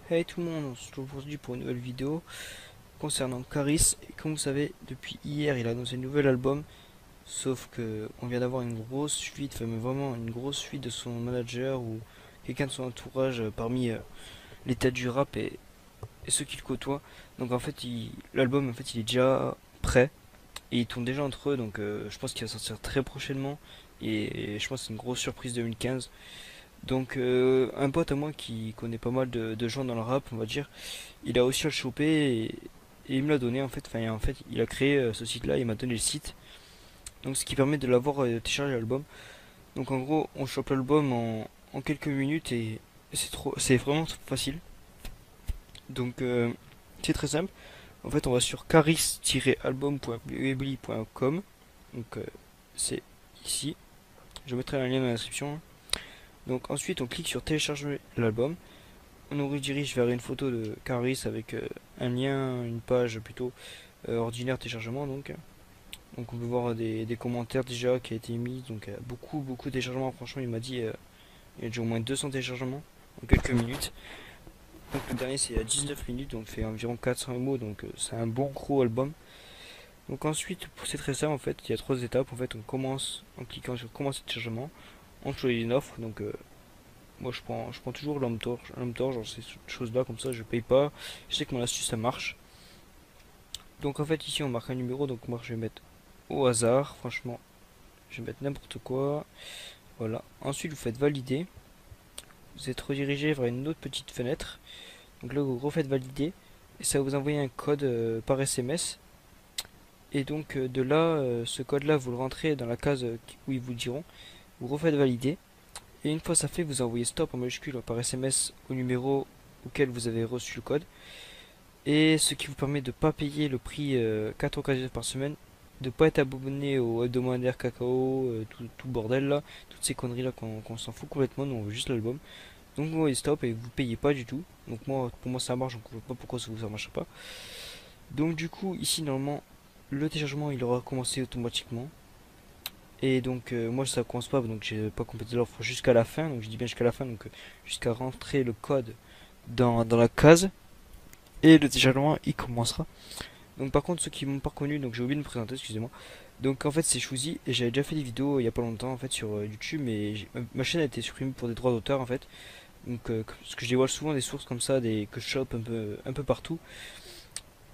Hey tout le monde, on se retrouve aujourd'hui pour une nouvelle vidéo concernant Caris. Et comme vous savez, depuis hier, il a annoncé un nouvel album. Sauf que on vient d'avoir une grosse fuite, enfin mais vraiment une grosse fuite de son manager ou quelqu'un de son entourage parmi les têtes du rap et ceux qui le côtoient. Donc en fait, l'album en fait il est déjà prêt et ils tournent déjà entre eux. Donc je pense qu'il va sortir très prochainement et je pense que c'est une grosse surprise 2015. Donc un pote à moi qui connaît pas mal de gens dans le rap, on va dire, il a aussi à le choper et il me l'a donné en fait. Enfin, en fait, il a créé ce site-là, il m'a donné le site. Donc, ce qui permet de l'avoir téléchargé l'album. Donc, en gros, on chope l'album en quelques minutes et c'est vraiment facile. Donc, c'est très simple. En fait, on va sur caris-album.weebly.com. Donc, c'est ici. Je mettrai un lien dans la description. Donc, ensuite, on clique sur télécharger l'album. On nous redirige vers une photo de Caris avec un lien, une page plutôt ordinaire téléchargement donc on peut voir des commentaires déjà qui a été mis donc beaucoup de téléchargements, franchement il m'a dit il y a déjà au moins 200 téléchargements en quelques minutes. Donc le dernier c'est à 19 minutes donc fait environ 400 mots donc c'est un bon gros album. Donc ensuite c'est très simple en fait, il y a trois étapes en fait. On commence en cliquant sur commencer le téléchargement, on choisit une offre donc moi je prends toujours l'homme torche genre ces choses là comme ça je paye pas, je sais que mon astuce ça marche. Donc en fait ici on marque un numéro donc moi je vais mettre au hasard franchement. Je vais mettre n'importe quoi. Voilà. Ensuite, vous faites valider. Vous êtes redirigé vers une autre petite fenêtre. Donc là, vous refaites valider. Et ça va vous envoyer un code par SMS. Et donc de là, ce code-là, vous le rentrez dans la case où ils vous diront. Vous refaites valider. Et une fois ça fait, vous envoyez stop en majuscule par SMS au numéro auquel vous avez reçu le code. Et ce qui vous permet de ne pas payer le prix 4,99 par semaine, de ne pas être abonné au hebdomadaire cacao, tout le bordel là, toutes ces conneries là qu'on s'en fout complètement, nous on veut juste l'album. Donc vous voyez stop et vous payez pas du tout. Donc moi pour moi ça marche, donc je vois pas pourquoi ça ne marche pas. Donc du coup ici normalement le téléchargement il aura commencé automatiquement. Et donc moi ça commence pas donc j'ai pas complété l'offre jusqu'à la fin, donc je dis bien jusqu'à la fin, donc jusqu'à rentrer le code dans la case et le téléchargement il commencera. Donc par contre ceux qui m'ont pas reconnu, donc j'ai oublié de me présenter, excusez-moi. Donc en fait c'est Chouzi et j'avais déjà fait des vidéos il y a pas longtemps en fait sur YouTube, mais ma chaîne a été supprimée pour des droits d'auteur en fait. Donc parce que je dévoile souvent des sources comme ça, que je chope un peu partout.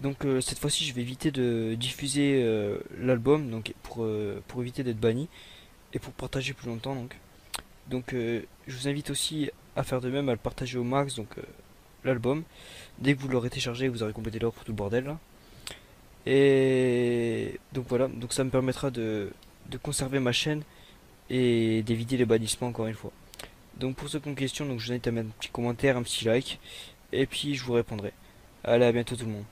Donc cette fois-ci je vais éviter de diffuser l'album donc pour éviter d'être banni et pour partager plus longtemps donc je vous invite aussi à faire de même, à le partager au max donc l'album. Dès que vous l'aurez téléchargé, vous aurez complété l'offre, tout le bordel là. Et donc voilà, donc ça me permettra de conserver ma chaîne et d'éviter les bannissements encore une fois. Donc pour ceux qui ont une question, donc je vous invite à mettre un petit commentaire, un petit like, et puis je vous répondrai. Allez, à bientôt tout le monde.